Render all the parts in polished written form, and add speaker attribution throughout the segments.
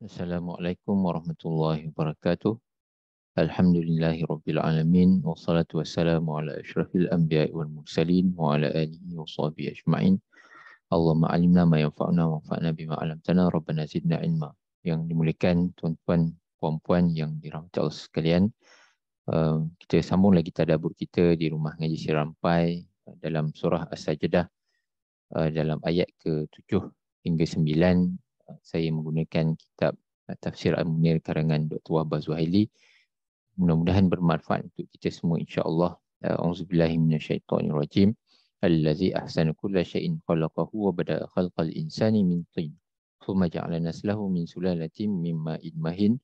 Speaker 1: Assalamualaikum warahmatullahi wabarakatuh. Alhamdulillahi rabbil alamin. Wassalatu wassalamu ala asyrafil anbiya'i wal mursalin wa ala alihi wa sahbihi ajma'in. Allahumma alimna ma yanfa'una wa anfa'na bima 'allamtana rabbana zidna ilma. Yang dimuliakan tuan-tuan, puan-puan yang dirahmati Allah sekalian, kita sambung lagi tadabbur kita di rumah ngaji Sirampai dalam surah As-Sajdah, dalam ayat ke-7 hingga 9. Saya menggunakan kitab Tafsir Al-Munir karangan Dr. Wahbah Zuhaili. Mudah-mudahan bermanfaat untuk kita semua, insya-Allah. Auzubillahi minasyaitonirrajim. Allazi ahsana kulla syai'in khalaqahu wa bada'a khalqal insani min tin. Thumma ja'ala naslahu min sulalatin min ma'in mahin.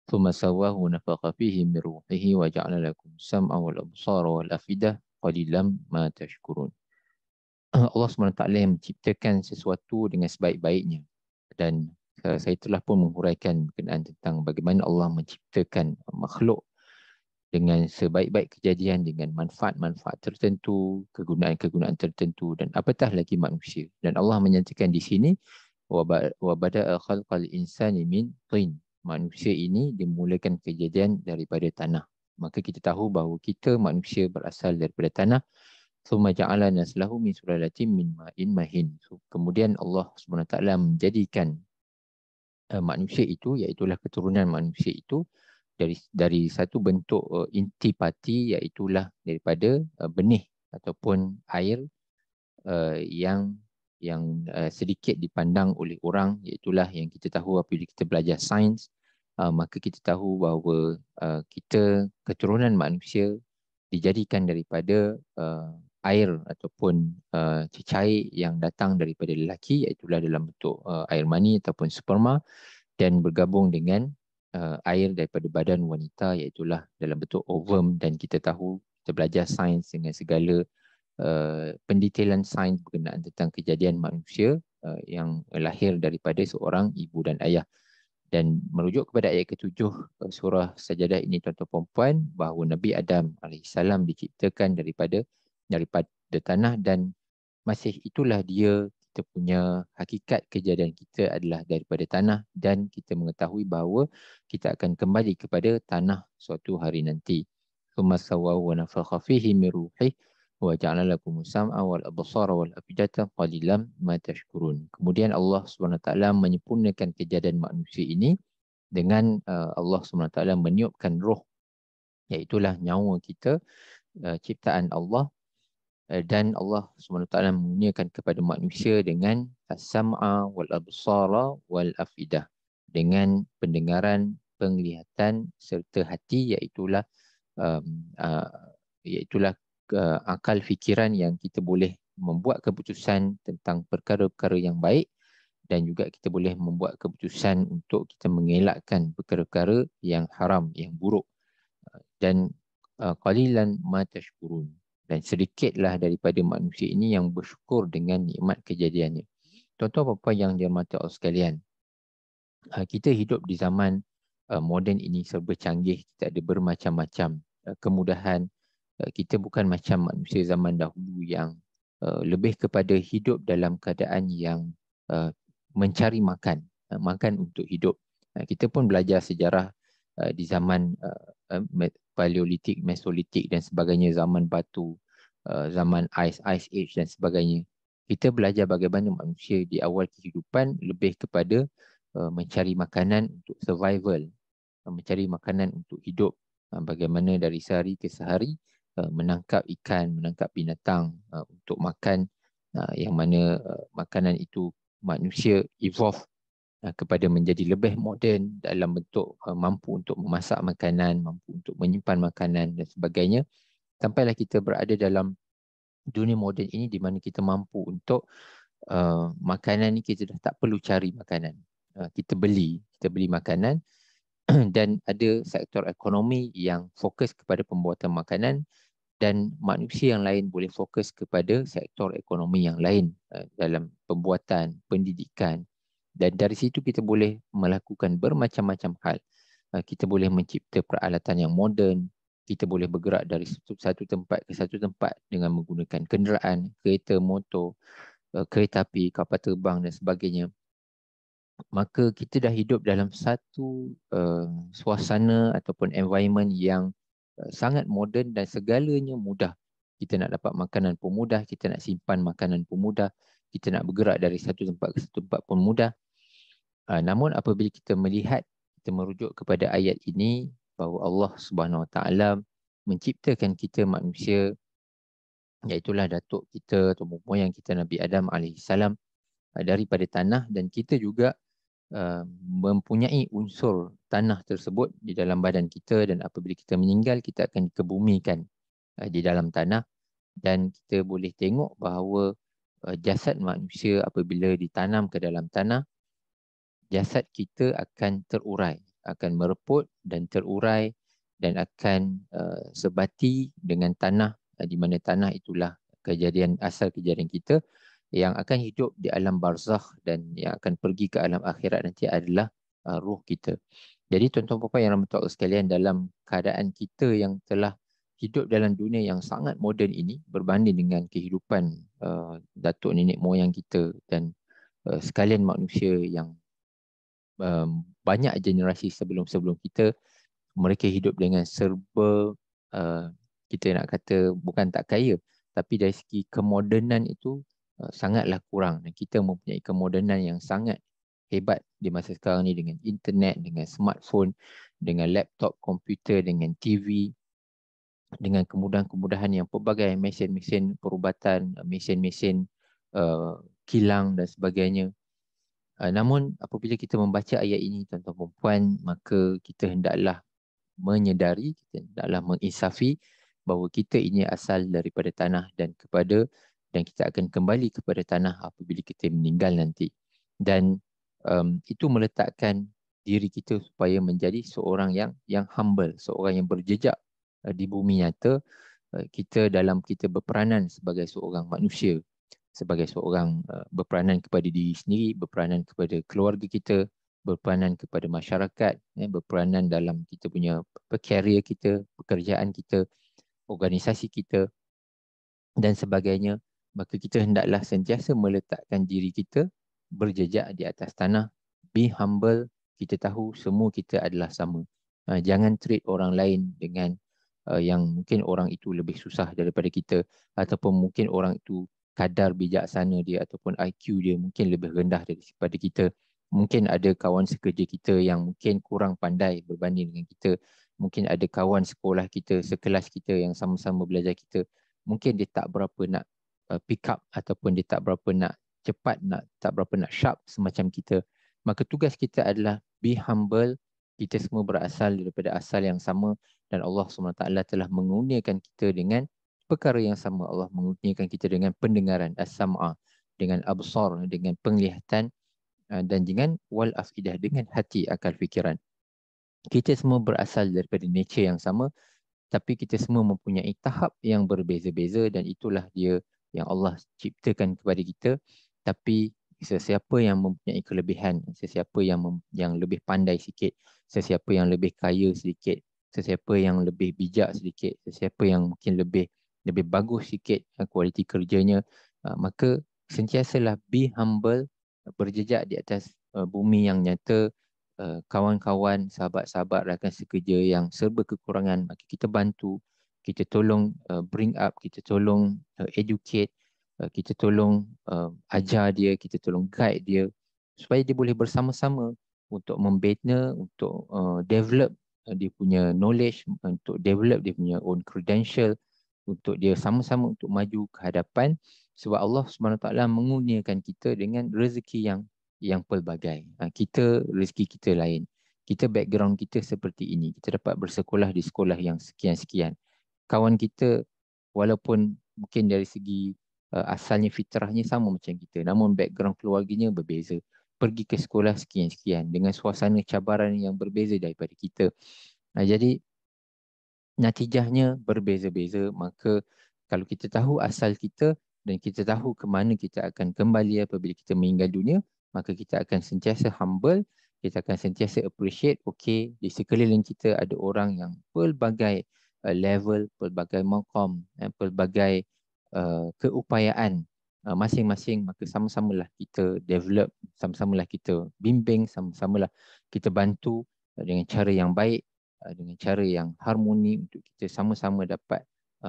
Speaker 1: Thumma sawwahu nafakha fihi min ruhihi wa ja'ala lakum sam'a wal absara wal afidah qalilan ma tashkurun. Allah SWT yang menciptakan sesuatu dengan sebaik-baiknya, dan saya telah pun menghuraikan berkenaan tentang bagaimana Allah menciptakan makhluk dengan sebaik-baik kejadian, dengan manfaat-manfaat tertentu, kegunaan-kegunaan tertentu, dan apatah lagi manusia. Dan Allah menyatakan di sini wa bada'a khalqal insani min tin. Manusia ini dimulakan kejadian daripada tanah. Maka kita tahu bahawa kita manusia berasal daripada tanah. Thumma ja'ala naslahu min sulalatin min ma'in mahin. Kemudian Allah SWT menjadikan manusia itu, iaitulah keturunan manusia itu, dari satu bentuk intipati, iaitulah daripada benih ataupun air yang sedikit dipandang oleh orang, iaitulah yang kita tahu apabila kita belajar sains, maka kita tahu bahawa kita keturunan manusia dijadikan daripada air ataupun cecair yang datang daripada lelaki, iaitulah dalam bentuk air mani ataupun sperma, dan bergabung dengan air daripada badan wanita, iaitulah dalam bentuk ovum. Dan kita tahu, kita belajar sains dengan segala pendetailan sains berkenaan tentang kejadian manusia yang lahir daripada seorang ibu dan ayah. Dan merujuk kepada ayat ke-7 surah Sajadah ini, tuan-tuan puan, bahawa Nabi Adam AS diciptakan daripada tanah, dan masih itulah dia, kita punya hakikat kejadian kita adalah daripada tanah, dan kita mengetahui bahawa kita akan kembali kepada tanah suatu hari nanti. Tsumma sawwahu wa nafakha fihi min ruhihi wa ja'ala lakum sam'a wal absara wal afidata qalilan ma tashkurun. Kemudian Allah SWT menyempurnakan kejadian manusia ini dengan Allah SWT meniupkan roh, iaitulah nyawa kita, ciptaan Allah. Dan Allah SWT mengurniakan kepada manusia dengan as-sam'a wal absara wal afidah, dengan pendengaran, penglihatan serta hati, iaitulah um, uh, iaitulah akal fikiran yang kita boleh membuat keputusan tentang perkara-perkara yang baik, dan juga kita boleh membuat keputusan untuk kita mengelakkan perkara-perkara yang haram, yang buruk. Dan qalilan ma tashkurun, dan sedikitlah daripada manusia ini yang bersyukur dengan nikmat kejadiannya. Tuan-tuan puan yang dirahmati Allah sekalian, kita hidup di zaman moden ini serba canggih. Kita ada bermacam-macam kemudahan. Kita bukan macam manusia zaman dahulu yang lebih kepada hidup dalam keadaan yang mencari makan, makan untuk hidup. Kita pun belajar sejarah di zaman Paleolitik, Mesolitik dan sebagainya, zaman batu, zaman Ice Age dan sebagainya. Kita belajar bagaimana manusia di awal kehidupan lebih kepada mencari makanan untuk survival, mencari makanan untuk hidup, bagaimana dari sehari ke sehari menangkap ikan, menangkap binatang untuk makan, yang mana makanan itu manusia evolve kepada menjadi lebih moden dalam bentuk mampu untuk memasak makanan, mampu untuk menyimpan makanan dan sebagainya, sampailah kita berada dalam dunia moden ini di mana kita mampu untuk makanan ni kita dah tak perlu cari makanan, kita beli makanan. Dan ada sektor ekonomi yang fokus kepada pembuatan makanan, dan manusia yang lain boleh fokus kepada sektor ekonomi yang lain dalam pembuatan, pendidikan. Dan dari situ kita boleh melakukan bermacam-macam hal. Kita boleh mencipta peralatan yang moden, kita boleh bergerak dari satu tempat ke satu tempat dengan menggunakan kenderaan, kereta, motor, kereta api, kapal terbang dan sebagainya. maka kita dah hidup dalam satu suasana ataupun environment yang sangat moden dan segalanya mudah. Kita nak dapat makanan pun mudah, kita nak simpan makanan pun mudah, kita nak bergerak dari satu tempat ke satu tempat pun mudah. Namun apabila kita melihat, kita merujuk kepada ayat ini bahawa Allah Subhanahu Wa Taala menciptakan kita manusia, iaitulah datuk kita atau moyang kita Nabi Adam alaihissalam daripada tanah, dan kita juga mempunyai unsur tanah tersebut di dalam badan kita, dan apabila kita meninggal kita akan dikebumikan di dalam tanah. Dan kita boleh tengok bahawa jasad manusia apabila ditanam ke dalam tanah, jasad kita akan terurai, akan mereput dan terurai dan akan sebati dengan tanah, di mana tanah itulah asal kejadian kita yang akan hidup di alam barzakh, dan yang akan pergi ke alam akhirat nanti adalah ruh kita. Jadi tuan-tuan puan-puan yang rahmati Allah sekalian, dalam keadaan kita yang telah hidup dalam dunia yang sangat moden ini berbanding dengan kehidupan datuk nenek moyang kita dan sekalian manusia yang banyak generasi sebelum-sebelum kita, mereka hidup dengan serba kita nak kata bukan tak kaya, tapi dari segi kemodenan itu sangatlah kurang, dan kita mempunyai kemodenan yang sangat hebat di masa sekarang ni, dengan internet, dengan smartphone, dengan laptop, komputer, dengan TV, dengan kemudahan-kemudahan yang pelbagai, mesin-mesin perubatan, mesin-mesin kilang dan sebagainya. Namun apabila kita membaca ayat ini tuan-tuan puan, maka kita hendaklah menyedari, kita hendaklah menginsafi bahawa kita ini asal daripada tanah dan kita akan kembali kepada tanah apabila kita meninggal nanti. Dan itu meletakkan diri kita supaya menjadi seorang yang humble, seorang yang berjejak di bumi nyata. Kita berperanan sebagai seorang manusia, sebagai seorang berperanan kepada diri sendiri, berperanan kepada keluarga kita, berperanan kepada masyarakat, berperanan dalam kita punya career kita, pekerjaan kita, organisasi kita dan sebagainya. Maka kita hendaklah sentiasa meletakkan diri kita berjejak di atas tanah. Be humble, kita tahu semua kita adalah sama. Jangan treat orang lain dengan yang mungkin orang itu lebih susah daripada kita, ataupun mungkin orang itu kadar bijaksana dia ataupun IQ dia mungkin lebih rendah daripada kita. Mungkin ada kawan sekerja kita yang mungkin kurang pandai berbanding dengan kita. Mungkin ada kawan sekolah kita, sekelas kita yang sama-sama belajar kita, mungkin dia tak berapa nak pick up, ataupun dia tak berapa nak cepat, tak berapa nak sharp semacam kita. Maka tugas kita adalah be humble. Kita semua berasal daripada asal yang sama, dan Allah SWT telah mengurniakan kita dengan perkara yang sama. Allah mengurniakan kita dengan pendengaran, as-sam'a, dengan absar, dengan penglihatan, dan dengan wal afidah, dengan hati, akal fikiran. Kita semua berasal daripada nature yang sama, tapi kita semua mempunyai tahap yang berbeza-beza, dan itulah dia yang Allah ciptakan kepada kita. Tapi sesiapa yang mempunyai kelebihan, sesiapa yang lebih pandai sikit, sesiapa yang lebih kaya sedikit, sesiapa yang lebih bijak sedikit, sesiapa yang mungkin lebih bagus sikit kualiti kerjanya, maka sentiasalah be humble, berjejak di atas bumi yang nyata. Kawan-kawan, sahabat-sahabat, rakan sekerja yang serba kekurangan, maka kita bantu, kita tolong bring up, kita tolong educate, kita tolong ajar dia, kita tolong guide dia supaya dia boleh bersama-sama untuk membina, untuk develop dia punya knowledge, untuk develop dia punya own credential, untuk dia sama-sama untuk maju ke hadapan. Sebab Allah SWT mengurniakan kita dengan rezeki yang pelbagai. Kita, rezeki kita lain. Kita background kita seperti ini. Kita dapat bersekolah di sekolah yang sekian-sekian. Kawan kita walaupun mungkin dari segi asalnya fitrahnya sama macam kita, namun background keluarganya berbeza. Pergi ke sekolah sekian-sekian dengan suasana cabaran yang berbeza daripada kita. Jadi natijahnya berbeza-beza. Maka kalau kita tahu asal kita dan kita tahu ke mana kita akan kembali apabila kita meninggal dunia, maka kita akan sentiasa humble, kita akan sentiasa appreciate, okey, di sekeliling kita ada orang yang pelbagai level, pelbagai maqam, pelbagai keupayaan masing-masing, maka sama-samalah kita develop, sama-samalah kita bimbing, sama-samalah kita bantu dengan cara yang baik, dengan cara yang harmoni untuk kita sama-sama dapat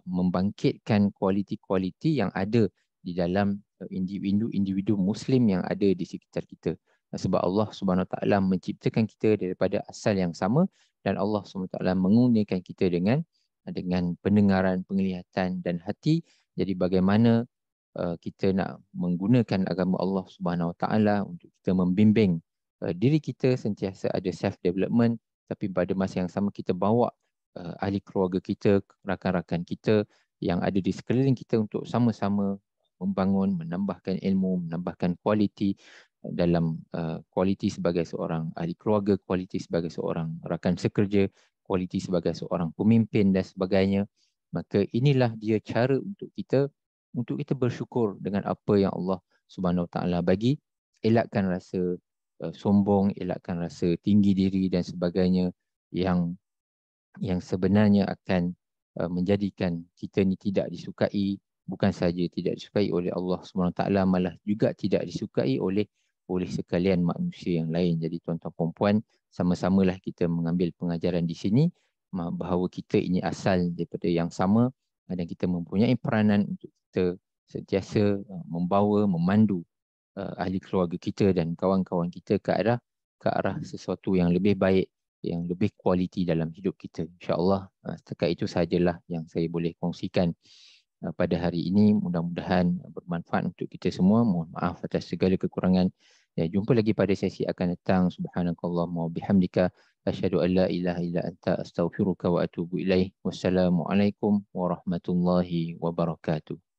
Speaker 1: membangkitkan kualiti-kualiti yang ada di dalam individu-individu Muslim yang ada di sekitar kita. Sebab Allah Subhanahu Wa Taala menciptakan kita daripada asal yang sama, dan Allah Subhanahu Wa Taala mengurniakan kita dengan pendengaran, penglihatan dan hati. Jadi bagaimana kita nak menggunakan agama Allah Subhanahu Wa Taala untuk kita membimbing diri kita sentiasa ada self development, tapi pada masa yang sama kita bawa ahli keluarga kita, rakan-rakan kita yang ada di sekeliling kita untuk sama-sama membangun, menambahkan ilmu, menambahkan kualiti dalam kualiti sebagai seorang ahli keluarga, kualiti sebagai seorang rakan sekerja, kualiti sebagai seorang pemimpin dan sebagainya. Maka inilah dia cara untuk kita bersyukur dengan apa yang Allah Subhanahu Wa Taala bagi, elakkan rasa sombong, elakkan rasa tinggi diri dan sebagainya yang sebenarnya akan menjadikan kita ni tidak disukai, bukan saja tidak disukai oleh Allah SWT, malah juga tidak disukai oleh sekalian manusia yang lain. Jadi tuan-tuan dan puan, sama-samalah kita mengambil pengajaran di sini bahawa kita ini asal daripada yang sama, dan kita mempunyai peranan untuk kita sentiasa membawa, memandu ahli keluarga kita dan kawan-kawan kita ke arah sesuatu yang lebih baik, yang lebih kualiti dalam hidup kita. InsyaAllah setakat itu sahajalah yang saya boleh kongsikan pada hari ini. Mudah-mudahan bermanfaat untuk kita semua. Mohon maaf atas segala kekurangan. Ya, jumpa lagi pada sesi akan datang. Subhanakallahumma wa bihamdika asyhadu an la ilaha illa anta astaghfiruka wa atubu ilaih. Wassalamualaikum warahmatullahi wabarakatuh.